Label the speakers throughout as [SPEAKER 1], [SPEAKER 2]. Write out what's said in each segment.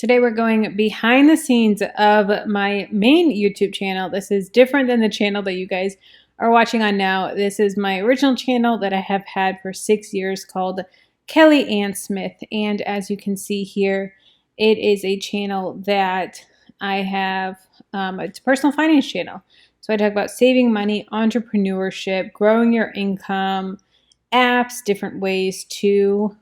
[SPEAKER 1] Today we're going behind the scenes of my main YouTube channel. This is different than the channel that you guys are watching on now. This is my original channel that I have had for 6 years called Kelly Ann Smith. And as you can see here, it is a channel that I have, it's a personal finance channel. So I talk about saving money, entrepreneurship, growing your income, apps, different ways to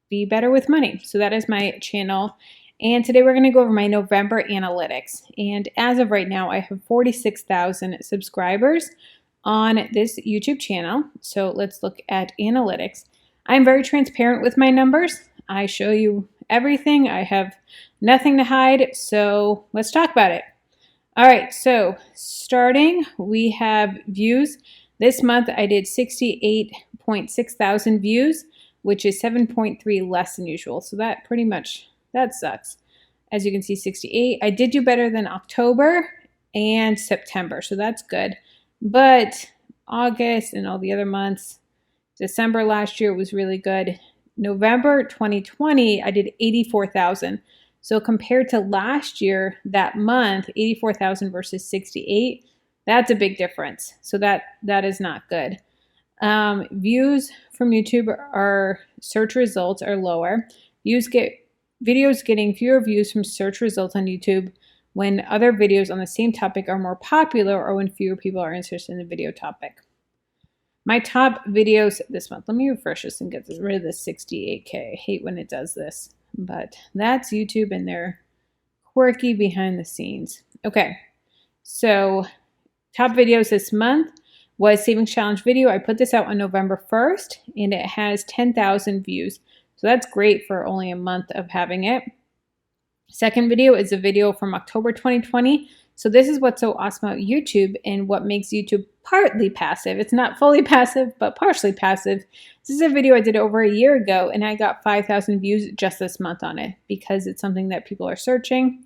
[SPEAKER 1] be better with money. So that is my channel. And today we're going to go over my November analytics. And as of right now, I have 46,000 subscribers on this YouTube channel. So let's look at analytics. I'm very transparent with my numbers. I show you everything. I have nothing to hide. So let's talk about it. All right, so starting, we have views. This month I did 68.6 thousand views, which is 7.3 less than usual. So that pretty much, that sucks. As you can see, 68. I did do better than October and September, so that's good. But August and all the other months, December last year was really good. November 2020, I did 84,000. So compared to last year, that month, 84,000 versus 68, that's a big difference. So that is not good. Views from YouTube are search results are lower. Videos getting fewer views from search results on YouTube when other videos on the same topic are more popular or when fewer people are interested in the video topic. My top videos this month, let me refresh this and get rid of this 68K. I hate when it does this, but that's YouTube and their quirky behind the scenes. Okay, so top videos this month was Savings Challenge video. I put this out on November 1st and it has 10,000 views. So that's great for only a month of having it. Second video is a video from October 2020. So this is what's so awesome about YouTube and what makes YouTube partly passive. It's not fully passive, but partially passive. This is a video I did over a year ago and I got 5,000 views just this month on it because it's something that people are searching.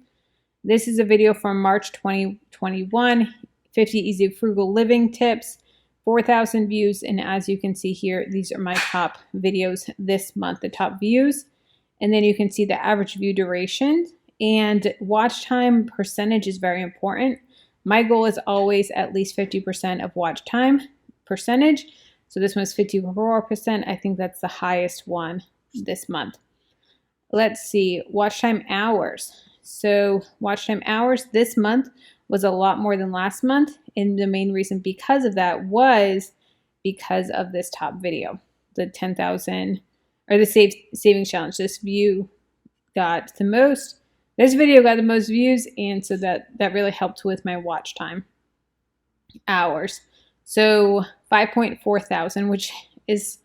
[SPEAKER 1] This is a video from March 2021, 50 easy frugal living tips. 4,000 views, and as you can see here, these are my top videos this month, the top views. And then you can see the average view duration, and watch time percentage is very important. My goal is always at least 50% of watch time percentage. So this one is 54%. I think that's the highest one this month. Let's see, watch time hours. So watch time hours this month was a lot more than last month. And the main reason because of that was because of this top video, the 10,000 or the savings challenge. This video got the most views. And so that really helped with my watch time hours. So 5.4 thousand, which is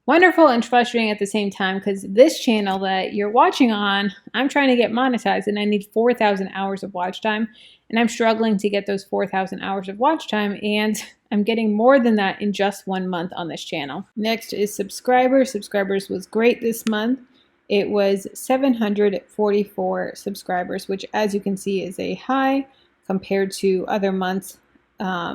[SPEAKER 1] wonderful and frustrating at the same time because this channel that you're watching on, I'm trying to get monetized and I need 4,000 hours of watch time. And I'm struggling to get those 4,000 hours of watch time, and I'm getting more than that in just 1 month on this channel. Next is subscribers. Subscribers was great this month. It was 744 subscribers, which as you can see is a high compared to other months.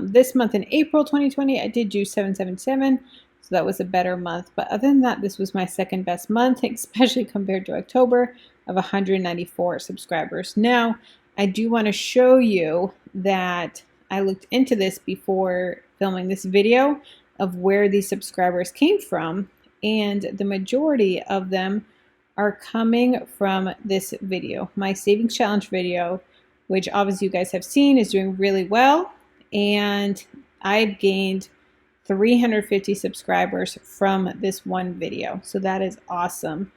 [SPEAKER 1] This month in April 2020, I did do 777, so that was a better month. But other than that, this was my second best month, especially compared to October of 194 subscribers. Now, I do want to show you that I looked into this before filming this video of where these subscribers came from, and the majority of them are coming from this video, my savings challenge video, which obviously you guys have seen is doing really well, and I've gained 350 subscribers from this one video. So that is awesome.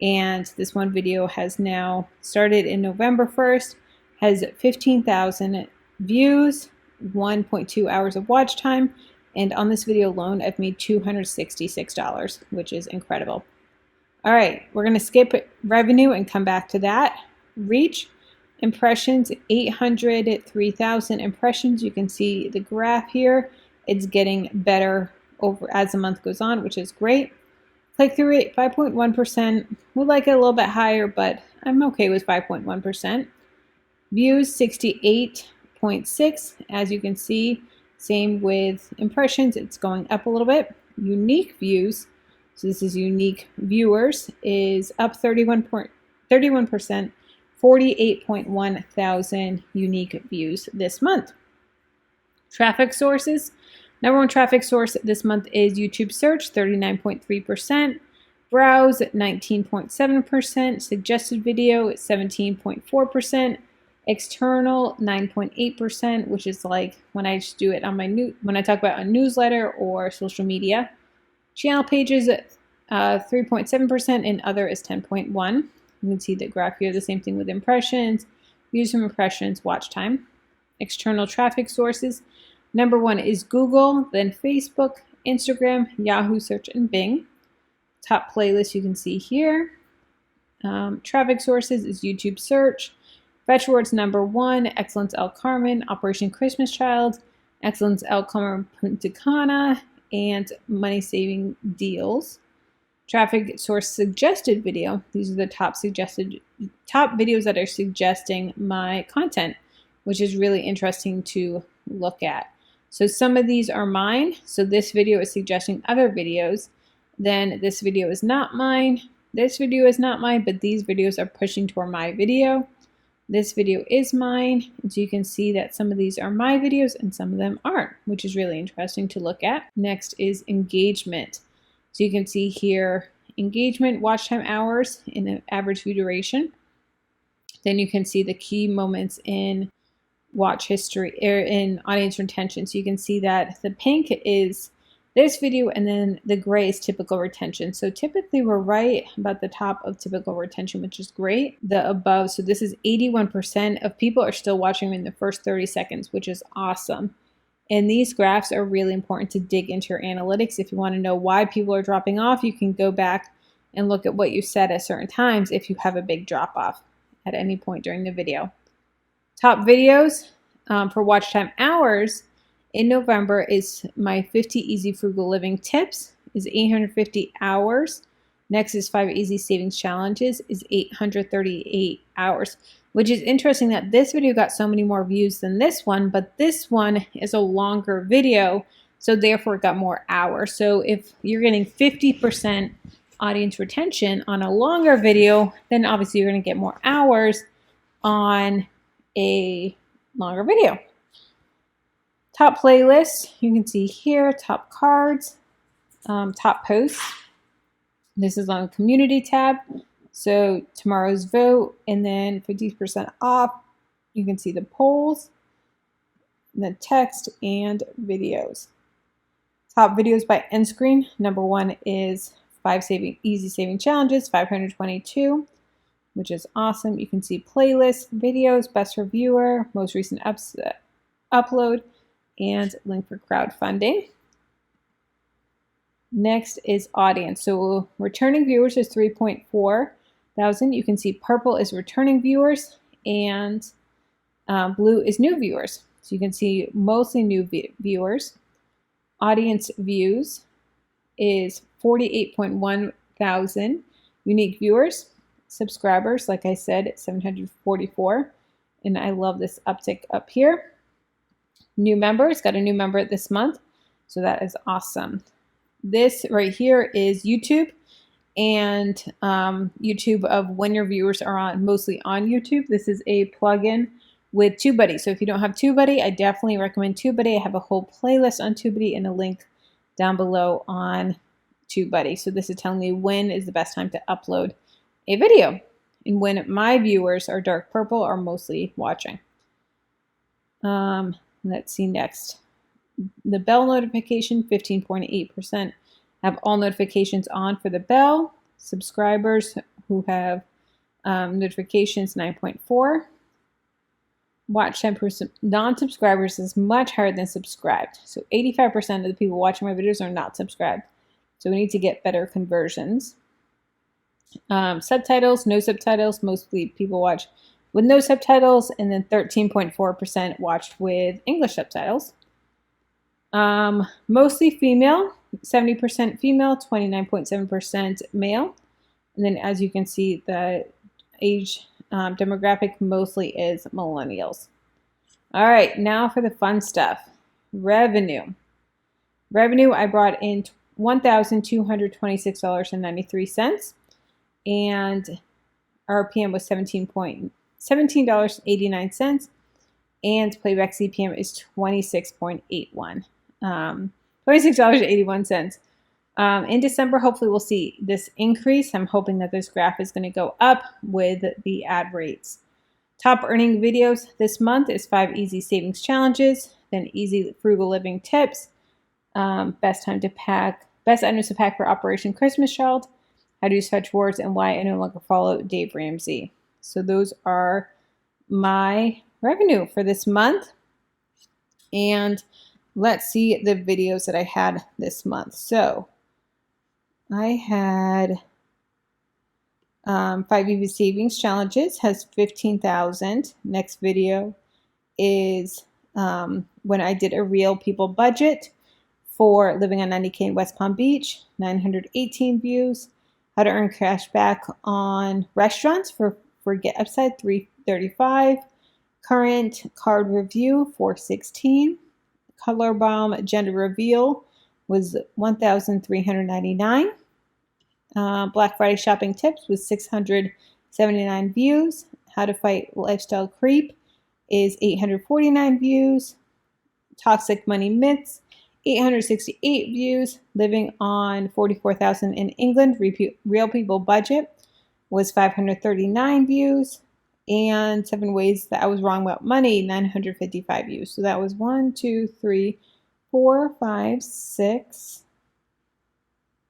[SPEAKER 1] And this one video has now started in November 1st. Has 15,000 views, 1.2 hours of watch time, and on this video alone, I've made $266, which is incredible. All right, we're gonna skip revenue and come back to that. Reach, impressions, 803,000 impressions. You can see the graph here. It's getting better over as the month goes on, which is great. Click-through rate, 5.1%. Would like it a little bit higher, but I'm okay with 5.1%. Views 68.6, as you can see. Same with impressions, it's going up a little bit. Unique views, so this is unique viewers, is up 31% 48.1 thousand unique views this month. Traffic sources. Number one traffic source this month is YouTube search, 39.3%. Browse, 19.7%. Suggested video, 17.4%. External, 9.8%, which is like when I just do it on my when I talk about a newsletter or social media. Channel pages, 3.7%, and other is 10.1%. You can see the graph here, the same thing with impressions, views from impressions, watch time. External traffic sources. Number one is Google, then Facebook, Instagram, Yahoo Search, and Bing. Top playlist you can see here. Traffic sources is YouTube search. Fetch words number one, Excellence El Carmen, Operation Christmas Child, Excellence El Carmen Punta Cana, and Money Saving Deals. Traffic source suggested video. These are the top videos that are suggesting my content, which is really interesting to look at. So some of these are mine. So this video is suggesting other videos. Then this video is not mine. This video is not mine, but these videos are pushing toward my video. This video is mine. And so you can see that some of these are my videos and some of them aren't, which is really interesting to look at. Next is engagement. So you can see here engagement, watch time hours, and an average view duration. Then you can see the key moments in watch history or in audience retention. So you can see that the pink is this video and then the gray is typical retention. So typically we're right about the top of typical retention, which is great. The above, so this is 81% of people are still watching in the first 30 seconds, which is awesome. And these graphs are really important to dig into your analytics. If you want to know why people are dropping off, you can go back and look at what you said at certain times if you have a big drop off at any point during the video. Top videos for watch time hours in November is my 50 Easy Frugal Living Tips is 850 hours. Next is 5 Easy Savings Challenges is 838 hours, which is interesting that this video got so many more views than this one, but this one is a longer video, so therefore it got more hours. So if you're getting 50% audience retention on a longer video, then obviously you're going to get more hours on a longer video. Top playlists, you can see here, top cards, top posts. This is on the community tab. So tomorrow's vote, and then 50% off. You can see the polls, the text, and videos. Top videos by end screen. Number one is 5 Easy Saving Challenges, 522, which is awesome. You can see playlists, videos, best reviewer, most recent upload, and link for crowdfunding. Next is audience. So returning viewers is 3.4 thousand. You can see purple is returning viewers and blue is new viewers. So you can see mostly new viewers. Audience views is 48.1 thousand. Unique viewers. Subscribers, like I said, 744. And I love this uptick up here. New members, got a new member this month. So that is awesome. This right here is YouTube, and YouTube of when your viewers are mostly on YouTube. This is a plugin with TubeBuddy. So if you don't have TubeBuddy, I definitely recommend TubeBuddy. I have a whole playlist on TubeBuddy and a link down below on TubeBuddy. So this is telling me when is the best time to upload a video and when my viewers are dark purple are mostly watching. Let's see next. The bell notification, 15.8% have all notifications on for the bell. Subscribers who have notifications, 9.4. Watch time per non-subscribers is much higher than subscribed. So 85% of the people watching my videos are not subscribed. So we need to get better conversions. Subtitles, no subtitles. Mostly people watch with no subtitles, and then 13.4% watched with English subtitles. Mostly female, 70% female, 29.7% male. And then as you can see, the age demographic mostly is millennials. All right, now for the fun stuff. Revenue. I brought in $1,226.93, and RPM was 17.9. $17.89, and playback CPM is 26.81, $26.81. In December, hopefully we'll see this increase. I'm hoping that this graph is going to go up with the ad rates. Top earning videos this month is 5 easy savings challenges, then easy frugal living tips, best items to pack for Operation Christmas Child, how to use fetch words, and why I no longer follow Dave Ramsey. So those are my revenue for this month. And let's see the videos that I had this month. So I had 5 easy savings challenges, has 15,000. Next video is when I did a real people budget for living on 90K in West Palm Beach, 918 views. How to earn cash back on restaurants for Get Upside, 335. Current card review, 416. Color bomb gender reveal was 1,399. Black Friday shopping tips with 679 views. How to fight lifestyle creep is 849 views. Toxic money myths, 868 views. Living on 44,000 in England, real people budget was 539 views. And 7 ways that I was wrong about money, 955 views. So that was 1, 2, 3, 4, 5, 6,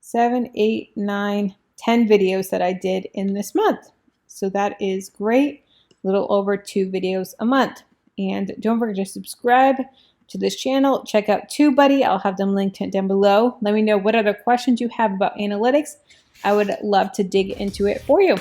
[SPEAKER 1] 7, 8, 9, 10 videos that I did in this month. So that is great. A little over 2 videos a month. And don't forget to subscribe to this channel. Check out TubeBuddy. I'll have them linked down below. Let me know what other questions you have about analytics. I would love to dig into it for you.